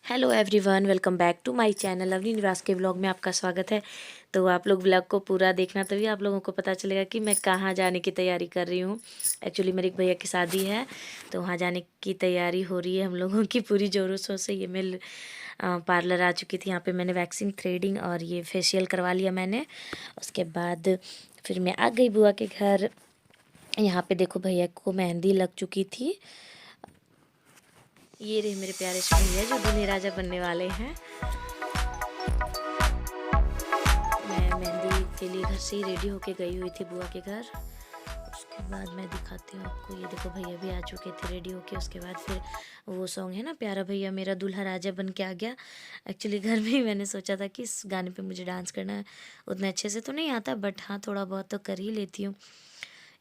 Hello everyone, welcome back to my channel lovely Niwas के vlog में आपका स्वागत है। तो आप लोग व्लॉग को पूरा देखना, तभी आप लोगों को पता चलेगा कि मैं कहाँ जाने की तैयारी कर रही हूँ। एक्चुअली मेरे एक भैया की शादी है, तो वहाँ जाने की तैयारी हो रही है हम लोगों की पूरी ज़ोरों शोर से। ये मैं पार्लर आ चुकी थी, यहाँ पर मैंने वैक्सिंग, थ्रेडिंग और ये फेशियल करवा लिया मैंने। उसके बाद फिर मैं आ गई बुआ के घर। यहाँ पर देखो भैया को मेहंदी लग चुकी थी। ये रहे मेरे प्यारे से भैया जो दूल्हे राजा बनने वाले हैं। मैं मेहंदी के लिए घर से ही रेडी होके गई हुई थी बुआ के घर। उसके बाद मैं दिखाती हूँ आपको, ये देखो भैया भी आ चुके थे रेडी होके। उसके बाद फिर वो सॉन्ग है ना, प्यारा भैया मेरा दूल्हा राजा बन के आ गया। एक्चुअली घर में ही मैंने सोचा था कि इस गाने पे मुझे डांस करना है। उतना अच्छे से तो नहीं आता, बट हाँ थोड़ा बहुत तो कर ही लेती हूँ।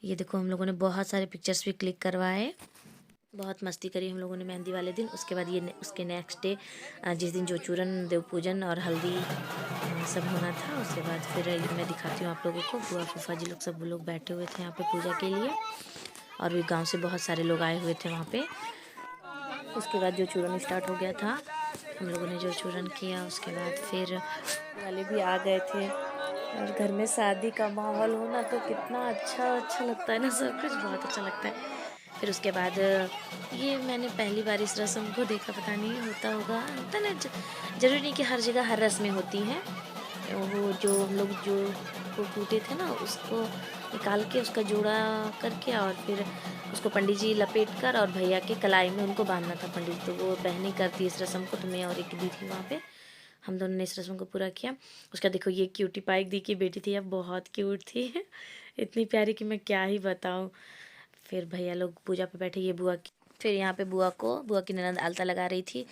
ये देखो हम लोगों ने बहुत सारे पिक्चर्स भी क्लिक करवाए, बहुत मस्ती करी हम लोगों ने मेहंदी वाले दिन। उसके बाद उसके नेक्स्ट डे जिस दिन जो चूरन देव पूजन और हल्दी सब होना था, उसके बाद फिर मैं दिखाती हूँ आप लोगों को। बुआ फूफा जी लोग सब लोग बैठे हुए थे यहाँ पे पूजा के लिए, और भी गांव से बहुत सारे लोग आए हुए थे वहाँ पे। उसके बाद जो चूरन स्टार्ट हो गया था, हम लोगों ने जो चूरन किया, उसके बाद फिर वाले भी आ गए थे। और घर में शादी का माहौल होना तो कितना अच्छा लगता है ना, सब कुछ बहुत अच्छा लगता है। फिर उसके बाद ये मैंने पहली बार इस रस्म को देखा, पता नहीं होता होगा, होता ना, जरूरी नहीं कि हर जगह हर रस्में होती हैं। वो जो हम लोग जो को कूटे थे ना, उसको निकाल के उसका जोड़ा करके, और फिर उसको पंडित जी लपेट कर और भैया के कलाई में उनको बांधना था पंडित जी। तो वो बहन ही करती इस रस्म को, तो मैं और एक दी थी वहाँ पे, हम दोनों ने इस रस्म को पूरा किया। उसका देखो ये क्यूटी पाई दी की बेटी थी, अब बहुत क्यूट थी इतनी प्यारी कि मैं क्या ही बताऊँ। फिर भैया लोग पूजा पे बैठे, ये बुआ की, फिर यहाँ पे बुआ की ननद आलता लगा रही थी।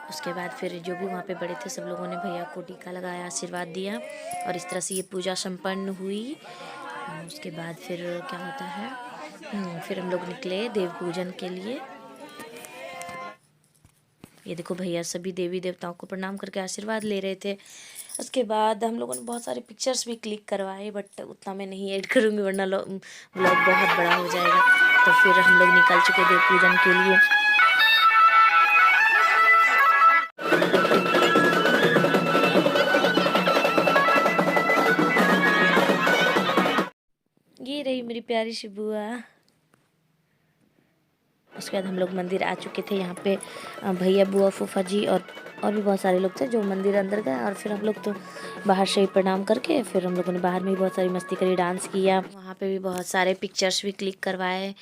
उसके बाद फिर जो भी वहाँ पे बड़े थे सब लोगों ने भैया को टीका लगाया, आशीर्वाद दिया, और इस तरह से ये पूजा संपन्न हुई। उसके बाद फिर क्या होता है, फिर हम लोग निकले देव पूजन के लिए। ये देखो भैया सभी देवी देवताओं को प्रणाम करके आशीर्वाद ले रहे थे। उसके बाद हम लोगों ने बहुत सारे पिक्चर्स भी क्लिक करवाए, बट उतना मैं नहीं ऐड करूँगी वरना व्लॉग बहुत बड़ा हो जाएगा। तो फिर हम लोग निकल चुके देव पूजन के लिए। ये रही मेरी प्यारी सी बुआ। उसके बाद हम लोग मंदिर आ चुके थे। यहाँ पे भैया बुआ फूफा जी और भी बहुत सारे लोग थे जो मंदिर अंदर गए, और फिर हम लोग तो बाहर से ही प्रणाम करके फिर हम लोगों ने बाहर में भी बहुत सारी मस्ती करी, डांस किया। वहाँ पे भी बहुत सारे पिक्चर्स भी क्लिक करवाए,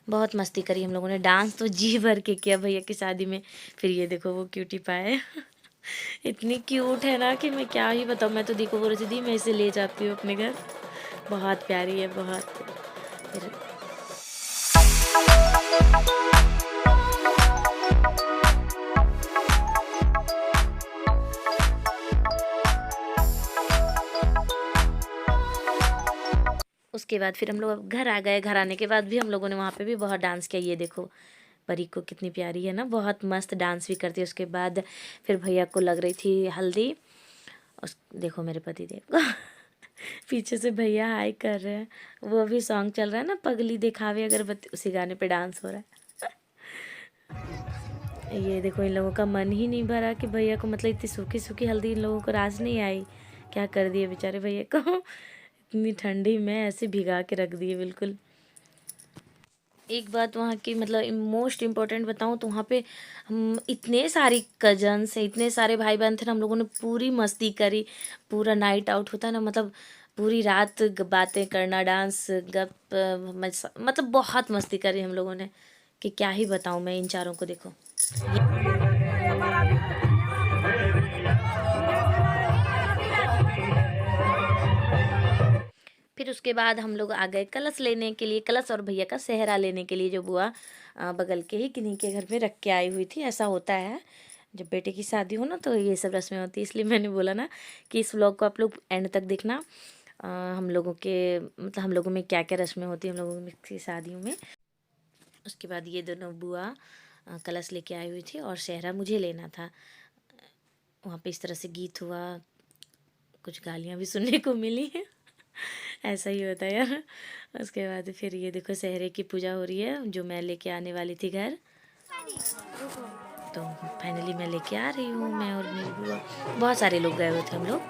बहुत मस्ती करी हम लोगों ने। डांस तो जी भर के किया भैया की शादी में। फिर ये देखो वो क्यूटी पाए इतनी क्यूट है ना कि मैं क्या ही बताऊँ। मैं तो देखो बोल रही थी मैं इसे ले जाती हूँ अपने घर, बहुत प्यारी है बहुत। फिर उसके बाद फिर हम लोग घर आ गए। घर आने के बाद भी हम लोगों ने वहाँ पे भी बहुत डांस किया। ये देखो परी को कितनी प्यारी है ना, बहुत मस्त डांस भी करती है। उसके बाद फिर भैया को लग रही थी हल्दी। उस देखो मेरे पति देव को पीछे से भैया हाई कर रहे हैं। वो भी सॉन्ग चल रहा है ना, पगली दिखावे अगरबत्ती, उसी गाने पे डांस हो रहा है। ये देखो इन लोगों का मन ही नहीं भरा कि भैया को, मतलब इतनी सूखी सूखी हल्दी इन लोगों को रास नहीं आई। क्या कर दिए बेचारे भैया को इतनी ठंडी में ऐसे भिगा के रख दिए बिल्कुल। एक बात वहाँ की, मतलब मोस्ट इम्पोर्टेंट बताऊँ तो वहाँ पे हम इतने सारी कजन्स हैं, इतने सारे भाई बहन थे ना, हम लोगों ने पूरी मस्ती करी। पूरा नाइट आउट होता है ना, मतलब पूरी रात बातें करना, डांस, मतलब बहुत मस्ती करी हम लोगों ने कि क्या ही बताऊँ मैं इन चारों को। देखो फिर उसके बाद हम लोग आ गए कलश लेने के लिए, कलश और भैया का सेहरा लेने के लिए, जो बुआ बगल के ही किन्हीं के घर में रख के आई हुई थी। ऐसा होता है जब बेटे की शादी हो ना, तो ये सब रस्में होती है। इसलिए मैंने बोला ना कि इस व्लॉग को आप लोग एंड तक देखना। हम लोगों के, मतलब हम लोगों में क्या क्या रस्में होती हैं हम लोगों की शादियों में। उसके बाद ये दोनों बुआ कलश लेके आई हुई थी और सेहरा मुझे लेना था। वहाँ पे इस तरह से गीत हुआ, कुछ गालियाँ भी सुनने को मिली ऐसा ही होता है यार। उसके बाद फिर ये देखो सेहरे की पूजा हो रही है जो मैं लेके आने वाली थी घर। तो फाइनली मैं लेके आ रही हूँ, मैं और मेरी बुआ। बहुत सारे लोग गए हुए थे हम लोग।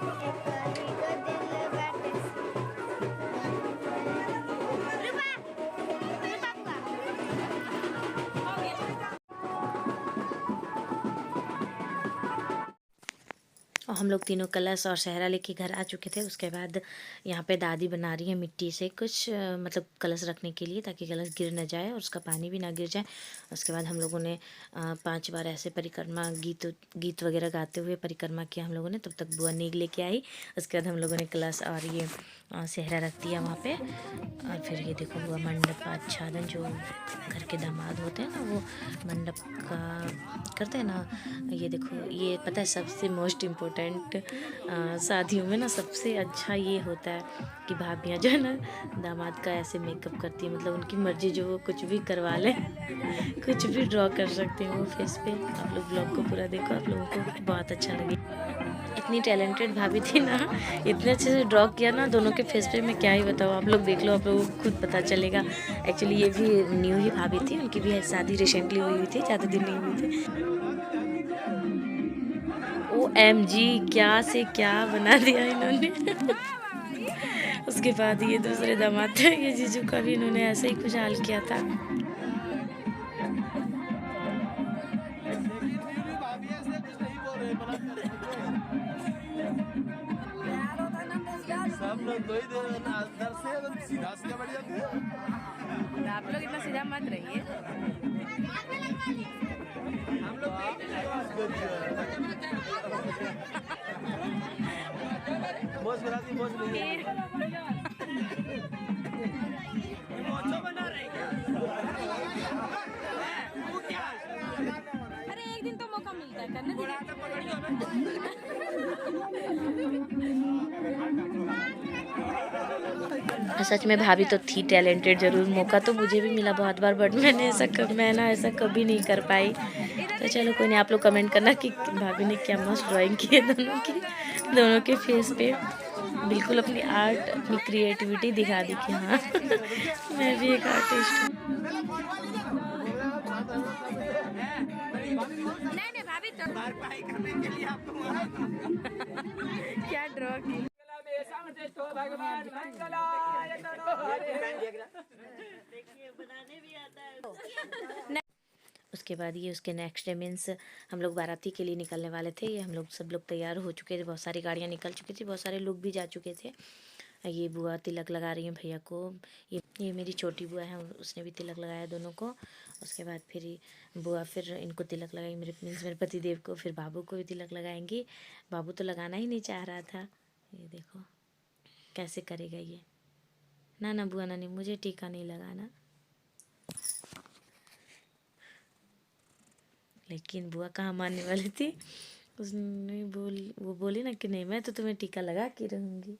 और हम लोग तीनों कलश और सहरा लेके घर आ चुके थे। उसके बाद यहाँ पे दादी बना रही है मिट्टी से कुछ मतलब कलश रखने के लिए, ताकि कलश गिर न जाए और उसका पानी भी ना गिर जाए। उसके बाद हम लोगों ने 5 बार ऐसे परिक्रमा गीत वगैरह गाते हुए परिक्रमा किया हम लोगों ने। तब तक बुआ नेग लेके आई। उसके बाद हम लोगों ने कलश और ये सहरा रख दिया वहाँ पे। और फिर ये देखो बुआ मंडप आच्छादन, जो घर के दामाद होते हैं ना वो मंडप का करते हैं ना। ये देखो, ये पता है सबसे मोस्ट इम्पोर्टेंट शादियों में ना सबसे अच्छा ये होता है कि भाभियाँ जो है ना दामाद का ऐसे मेकअप करती है, मतलब उनकी मर्जी, जो वो कुछ भी करवा ले कुछ भी ड्रॉ कर सकते हैं वो फेस पे। आप लोग ब्लॉग को पूरा देखो, आप लोगों को बहुत अच्छा लगे। इतनी टैलेंटेड भाभी थी ना, इतने अच्छे से ड्रॉ किया ना दोनों के फेस पे, मैं क्या ही बताऊँ। आप लोग देख लो, आप लोगों को खुद पता चलेगा। एक्चुअली ये भी न्यू ही भाभी थी, उनकी भी शादी रिसेंटली हुई थी, ज़्यादा दिन नहीं हुई थी। OMG, क्या से क्या बना दिया इन्होंने। उसके बाद ये दूसरे दामाद थे, ये जीजू का भी इन्होंने ऐसे ही कुछ हाल किया था। सब लोग दो ही अंदर से सीधा सीधा बढ़ जाते हैं। आप लोग इतना सीधा मत रहिए। हम लोग बॉस बनाती बॉस नहीं है। बना रहे क्या? अरे एक दिन तो मौका मिलता है करने सच में भाभी तो थी टैलेंटेड जरूर। मौका तो मुझे भी मिला बहुत बार, बट मैंने ऐसा कभी नहीं कर पाई। तो चलो कोई नहीं, आप लोग कमेंट करना कि भाभी ने क्या मस्त ड्राइंग की है दोनों के फेस पे। बिल्कुल अपनी आर्ट, अपनी क्रिएटिविटी दिखा दी कि हाँ मैं भी एक आर्टिस्ट हूँ। नहीं भाभी तो करने के लिए आपको क्या ड्रॉ की। उसके बाद ये उसके नेक्स्ट डे मीन्स हम लोग बाराती के लिए निकलने वाले थे। ये हम लोग सब लोग तैयार हो चुके थे, बहुत सारी गाड़ियाँ निकल चुकी थी, बहुत सारे लोग भी जा चुके थे। ये बुआ तिलक लगा रही है भैया को। ये मेरी छोटी बुआ है, उसने भी तिलक लगाया दोनों को। उसके बाद फिर बुआ फिर इनको तिलक लगाएंगी, मेरे पति देव को। फिर बाबू को भी तिलक लगाएंगी। बाबू तो लगाना ही नहीं चाह रहा था। ये देखो कैसे करेगा ये। ना बुआ ना, नहीं मुझे टीका नहीं लगाना। लेकिन बुआ कहाँ मानने वाली थी। उसने वो बोली ना कि नहीं मैं तो तुम्हें टीका लगा के रहूँगी।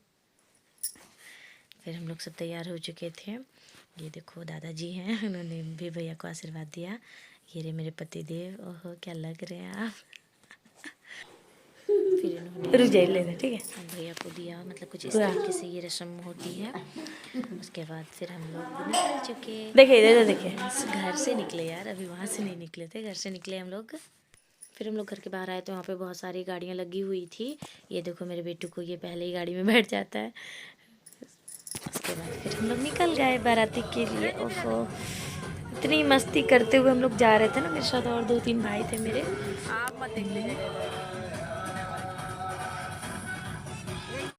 फिर हम लोग सब तैयार हो चुके थे। ये देखो दादाजी हैं, उन्होंने भी भैया को आशीर्वाद दिया। ये रहे मेरे पति देव। ओहो क्या लग रहे हैं आप। फिर इन्होंने रुक जाइए लेना, ठीक है, भैया को दिया। मतलब कुछ इस तरीके से ये रस्म होती है। उसके बाद फिर हम लोग निकल चुके। देखिए घर से निकले यार, अभी वहाँ से नहीं निकले थे, घर से निकले हम लोग। फिर हम लोग घर के बाहर आए तो वहाँ पे बहुत सारी गाड़ियाँ लगी हुई थी। ये देखो मेरे बेटू को, ये पहले ही गाड़ी में बैठ जाता है। उसके बाद फिर हम लोग निकल गए बाराती के लिए। ओफो इतनी मस्ती करते हुए हम लोग जा रहे थे ना, मेरे साथ और 2-3 भाई थे मेरे। आप मत देख लीजिए।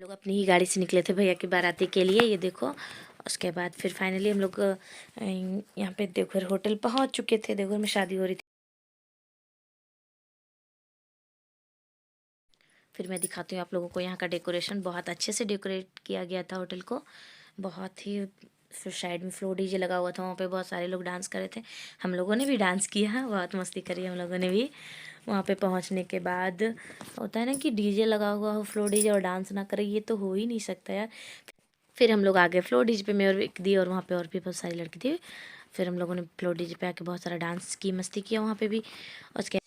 लोग अपनी ही गाड़ी से निकले थे भैया की बाराती के लिए। ये देखो उसके बाद फिर फाइनली हम लोग यहाँ पे देवघर होटल पहुँच चुके थे। देवघर में शादी हो रही थी। फिर मैं दिखाती हूँ आप लोगों को यहाँ का डेकोरेशन। बहुत अच्छे से डेकोरेट किया गया था होटल को, बहुत ही। फिर साइड में फ्लोर डीजे लगा हुआ था, वहाँ पे बहुत सारे लोग डांस कर रहे थे। हम लोगों ने भी डांस किया, बहुत मस्ती करी हम लोगों ने भी। वहाँ पे पहुँचने के बाद होता है ना कि डीजे लगा हुआ हो, फ्लोर डीजे, और डांस ना करे, ये तो हो ही नहीं सकता यार। फिर हम लोग आ गए फ्लोर डीजे पे, मैं और एक दी, और वहाँ पे और भी बहुत सारी लड़की थी। फिर हम लोगों ने फ्लोर डीजे पे आके बहुत सारा डांस की, मस्ती किया वहाँ पे भी। उसके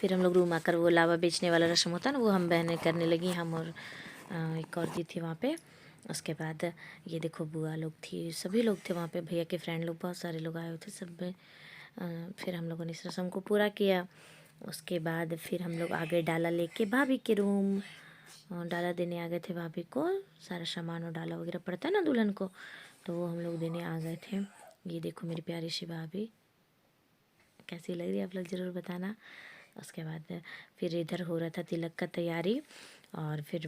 फिर हम लोग रूम आकर वो लावा बेचने वाला रस्म होता है ना, वो हम बहनें करने लगी, हम और एक और दी थी वहाँ पे। उसके बाद ये देखो बुआ लोग थी, सभी लोग थे वहाँ पे, भैया के फ्रेंड लोग बहुत सारे लोग आए हुए थे सब में। फिर हम लोगों ने इस रस्म को पूरा किया। उसके बाद फिर हम लोग आ गए डाला लेके भाभी के रूम। डाला देने आ गए थे भाभी को, सारा सामान और डाला वगैरह पड़ता है ना दुल्हन को, तो वो हम लोग देने आ गए थे। ये देखो मेरी प्यारी सी भाभी, कैसी लग रही है आप लोग ज़रूर बताना। उसके बाद फिर इधर हो रहा था तिलक का तैयारी, और फिर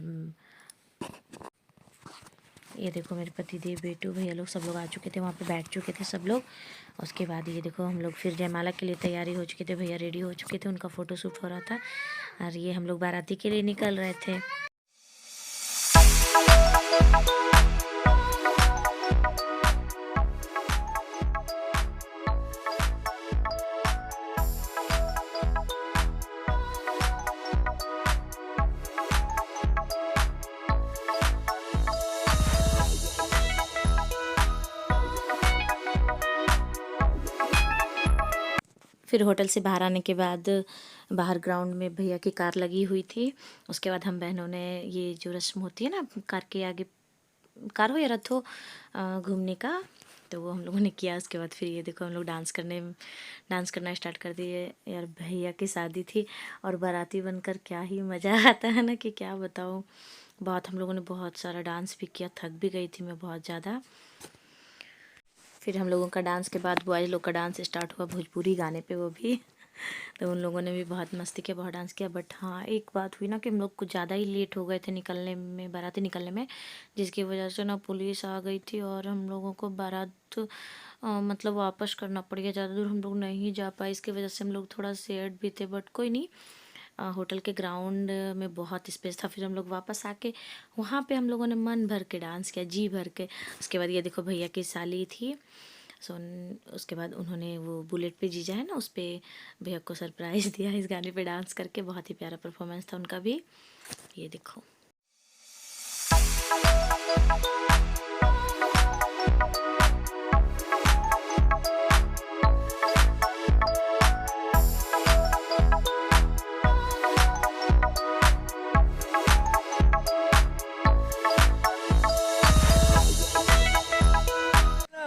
ये देखो मेरे पति देव, बेटू, भैया लोग सब लोग आ चुके थे, वहाँ पे बैठ चुके थे सब लोग। उसके बाद ये देखो हम लोग फिर जयमाला के लिए तैयारी हो चुके थे, भैया रेडी हो चुके थे, उनका फ़ोटो शूट हो रहा था, और ये हम लोग बाराती के लिए निकल रहे थे। फिर होटल से बाहर आने के बाद बाहर ग्राउंड में भैया की कार लगी हुई थी। उसके बाद हम बहनों ने ये जो रस्म होती है ना, कार के आगे, कार हो या रथ हो, घूमने का, तो वो हम लोगों ने किया। उसके बाद फिर ये देखो हम लोग डांस करना स्टार्ट कर दिए। यार भैया की शादी थी और बाराती बनकर क्या ही मज़ा आता है ना, कि क्या बताऊँ। बहुत हम लोगों ने बहुत सारा डांस भी किया, थक भी गई थी मैं बहुत ज़्यादा। फिर हम लोगों का डांस के बाद बॉयज़ लोग का डांस स्टार्ट हुआ भोजपुरी गाने पे, वो भी तो उन लोगों ने भी बहुत मस्ती किया, बहुत डांस किया। बट हाँ, एक बात हुई ना कि हम लोग कुछ ज़्यादा ही लेट हो गए थे निकलने में, बाराती निकलने में, जिसकी वजह से ना पुलिस आ गई थी और हम लोगों को बारात मतलब वापस करना पड़ गया। ज़्यादा दूर हम लोग नहीं जा पाए, इसकी वजह से हम लोग थोड़ा सैड भी थे, बट कोई नहीं। होटल के ग्राउंड में बहुत स्पेस था। फिर हम लोग वापस आके वहाँ पे हम लोगों ने मन भर के डांस किया, जी भर के। उसके बाद ये देखो भैया की साली थी, उसके बाद उन्होंने वो बुलेट पे जीजा है ना, उस पर भैया को सरप्राइज़ दिया इस गाने पे डांस करके। बहुत ही प्यारा परफॉर्मेंस था उनका भी। ये देखो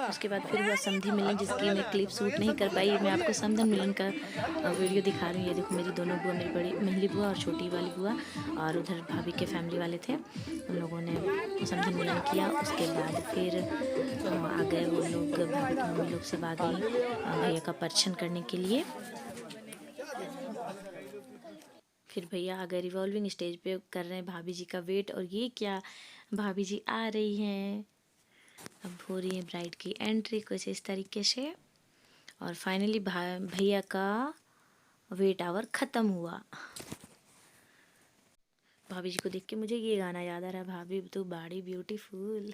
उसके बाद फिर हुआ समधी मिलन, जिसकी मैं क्लिप शूट नहीं कर पाई। मैं आपको समधन मिलन का वीडियो दिखा रही हूँ। ये देखो मेरी दोनों बुआ, मेरी बड़ी महली बुआ और छोटी वाली बुआ, और उधर भाभी के फैमिली वाले थे, उन लोगों ने समधन मिलन किया। उसके बाद फिर आ गए वो लोग, भाभी की मम्मी लोग सब आ गई भैया का परिछन करने के लिए। फिर भैया आ गए रिवॉल्विंग स्टेज पे, कर रहे हैं भाभी जी का वेट। और ये क्या, भाभी जी आ रही हैं, अब हो रही है ब्राइड की एंट्री कुछ इस तरीके से। और फाइनली भैया का वेट आवर ख़त्म हुआ। भाभी जी को देख के मुझे ये गाना याद आ रहा है, भाभी तो बड़ी ब्यूटीफुल।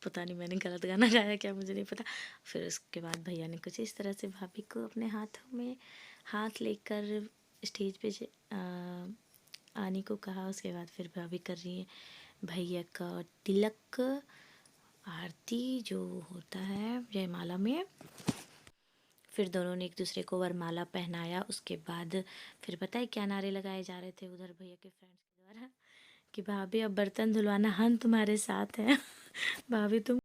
पता नहीं मैंने गलत गाना गाया क्या, मुझे नहीं पता। फिर उसके बाद भैया ने कुछ इस तरह से भाभी को अपने हाथों में हाथ लेकर स्टेज पे आने को कहा। उसके बाद फिर भाभी कर रही है भैया का तिलक आरती जो होता है जयमाला में। फिर दोनों ने एक दूसरे को वरमाला पहनाया। उसके बाद फिर पता है क्या नारे लगाए जा रहे थे उधर भैया के फ्रेंड्स के द्वारा, कि भाभी अब बर्तन धुलवाना, हम तुम्हारे साथ हैं। भाभी तुम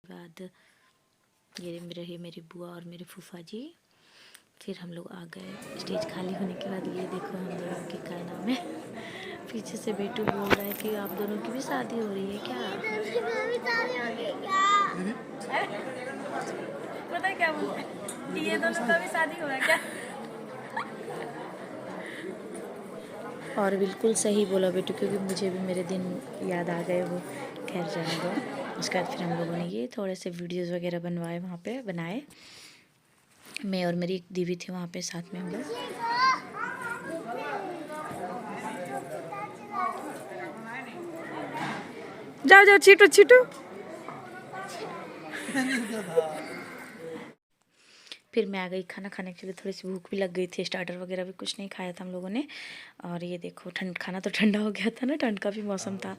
बाद ये रही मेरी बुआ और मेरे फूफा जी। फिर हम लोग आ गए स्टेज खाली होने के बाद। ये देखो हम दोनों की क्या नाम है, पीछे से बेटू बोल रहा है कि आप दोनों की भी शादी हो रही है क्या। पता है क्या बोलते हैं, ये दोनों का भी शादी हुआ है क्या? और बिल्कुल सही बोला बेटू, क्योंकि मुझे भी मेरे दिन याद आ गए वो। खैर जाने दो। उसके बाद फिर हम लोगों ने ये थोड़े से वीडियोस वगैरह बनवाए, वहाँ पे बनाए। मैं और मेरी एक दीदी थी वहाँ पे साथ में हम लोग। जाओ जाओ छीटो छीटो। फिर मैं आ गई खाना खाने के लिए, थोड़ी सी भूख भी लग गई थी, स्टार्टर वगैरह भी कुछ नहीं खाया था हम लोगों ने। और ये देखो ठंड, खाना तो ठंडा हो गया था ना, ठंड का भी मौसम था।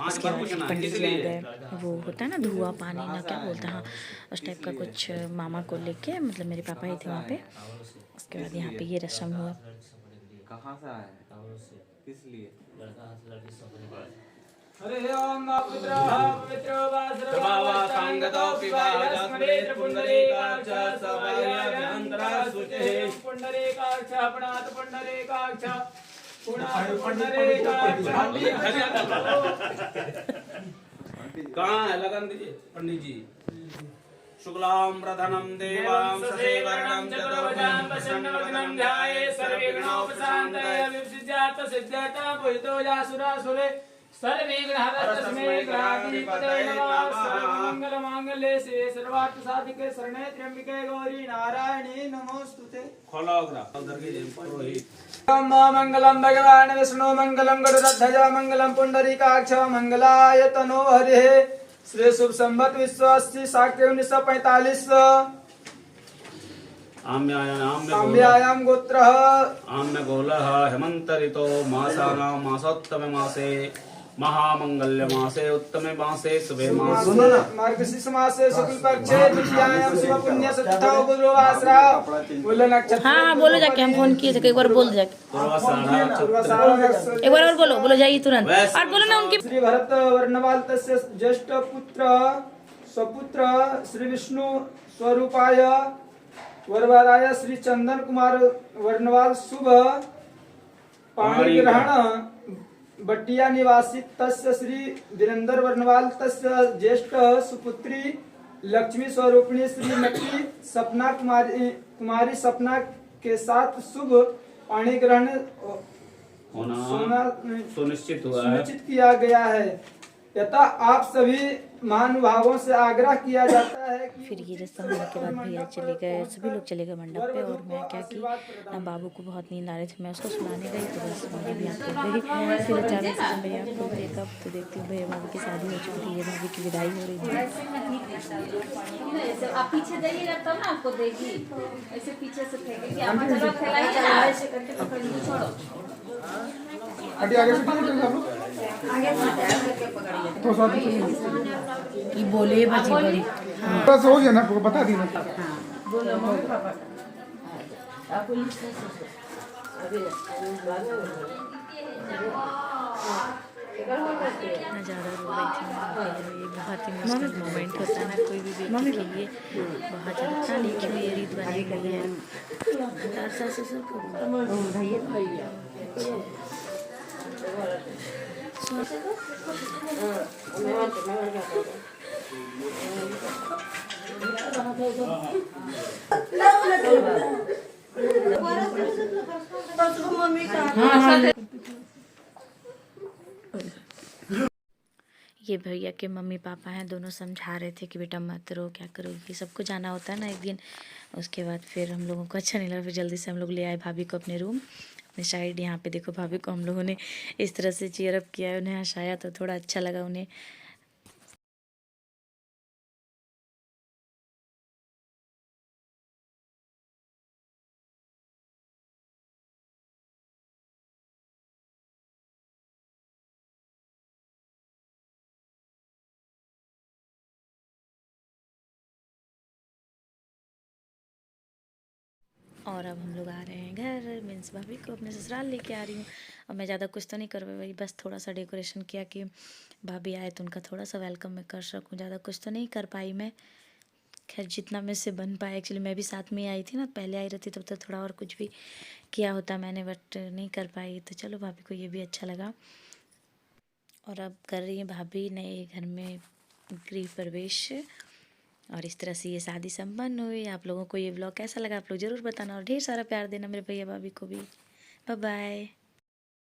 उसके बाद फिर पंडित जी आ गए, वो होता है ना धुआं पानी ना क्या बोलते हैं, हाँ उस टाइप का कुछ, मामा को लेके, मतलब मेरे पापा ही थे वहाँ पे। उसके बाद यहाँ पे ये रस्म हुआ। कहाँ से आए किस लिए? हरे ओम पवित्र पवित्र वासरवासांगतो विवाहस्मरेत्र पुंडरीकाक्ष सवायाभ्यंतरा सुचे पुंडरीकाक्ष अपनात पुंडरीकाक्ष पुनात पुंडरीकाक्ष। कहाँ है लगन दीजिए पंडित जी। शुक्लाम प्रधनम देवाम सदेवर्णम चतुर्भुजां प्रसन्नवदनं ध्याये सर्वविघ्नोपशान्तये विसिद्ध्यार्थ सिद्ध्यर्थ भूतो यासुरासुरे सर्वे ग्रहस्तस्मै ग्रहाधिपते नमः। सर्वमंगलमांगल्ये शिवे सर्वार्थसाधिके शरणे त्र्यंबके गौरी नारायणी नमोस्तुते। खोलो ग्रह उधर के पुरोहित। ओम मंगलम भगवान विष्णु मंगलम गरुड़ध्वज मंगलम पुंडरीकाक्ष मंगलाय तनो हरिः। श्री शुभ संवत विश्व 80 शाक्य 1945 आम्यायाम गोत्रः आम्य गोलः हेमंतरितो मासानां मासोत्तमे मासे महामंगल्य मासे उत्तमे मासे शुभे मासे मार्गशीर्ष मासे शुक्ल पक्षे द्वितीयायाम शुभ पुण्य चतुर्थ गुरुवासरा मूल नक्षत्र। हाँ हाँ बोलो जाके, हम फोन किए थे, एक बार बोल दो जाके, एक बार और बोलो, बोलो जाइए तुरंत, और बोलो ना उनकी। श्री भरत वर्णवाल तस्य ज्येष्ठ पुत्र स्वपुत्र श्री विष्णु स्वरूपाय वरवराय श्री चंदन कुमार वर्णवाल शुभ पाणी ग्रहण बट्टिया निवासी तस्य श्री वीरेंद्र वर्णवाल तस्य ज्येष्ठ सुपुत्री लक्ष्मी स्वरूपिणी श्रीमती सपना कुमारी सपना के साथ शुभ पाणी ग्रहण होना सुनिश्चित हुआ है। सुनिश्चित किया गया है। यथा आप सभी महानुभावों से आग्रह किया जाता है कि फिर ये रस्म होने के बाद भैया चले गए, सभी लोग चले गए मंडप पे, और मैं क्या कि ना बाबू को बहुत नींद आ रही थी, मैं उसको सुलाने गई तो बस मेरी भी आँख खुल गई। फिर अचानक से भैया को देखा तो देखती हूँ भैया भाभी की शादी हो चुकी थी, ये भाभी की विदाई हो रही थी। आप पीछे जाइएगा तब ना आपको देगी, ऐसे पीछे से फेंकेगी, आप चलो फैलाइए, ऐसे करके पकड़ लो, छोड़ो आगे आगे से आगे करके पकड़िए। कि बोले बची बड़ी बस हो गया ना, बता दी ना। बोलो मम्मी पापा इतना ज़्यादा रो रही थी मैं, ये बहुत ही मुश्किल मोमेंट होता है ना कोई भी बेटी के लिए, बहुत ज़्यादा। पता नहीं क्यों ये रीत बनी गई है। सास ससुर को ये भैया के मम्मी पापा हैं, दोनों समझा रहे थे कि बेटा मत रो, क्या करोगी, सबको जाना होता है ना एक दिन। उसके बाद फिर हम लोगों को अच्छा नहीं लगा, फिर जल्दी से हम लोग ले आए भाभी को अपने रूम, अपने साइड। यहाँ पे देखो भाभी को हम लोगों ने इस तरह से चीयर अप किया है, उन्हें हंसाया तो थोड़ा अच्छा लगा उन्हें। और अब हम लोग आ रहे हैं घर, मीन्स भाभी को अपने ससुराल लेके आ रही हूँ। और मैं ज़्यादा कुछ तो नहीं कर पाई, बस थोड़ा सा डेकोरेशन किया कि भाभी आए तो उनका थोड़ा सा वेलकम मैं कर सकूँ, ज़्यादा कुछ तो नहीं कर पाई मैं। खैर जितना मेरे से बन पाया, एक्चुअली मैं भी साथ में आई थी ना, पहले आई रहती तब तो थोड़ा और कुछ भी किया होता मैंने, बट नहीं कर पाई। तो चलो भाभी को ये भी अच्छा लगा। और अब कर रही हैं भाभी नए घर में गृह प्रवेश। और इस तरह से ये शादी संपन्न हुई। आप लोगों को ये ब्लॉग कैसा लगा आप लोग ज़रूर बताना और ढेर सारा प्यार देना मेरे भैया भाभी को भी। Bye bye.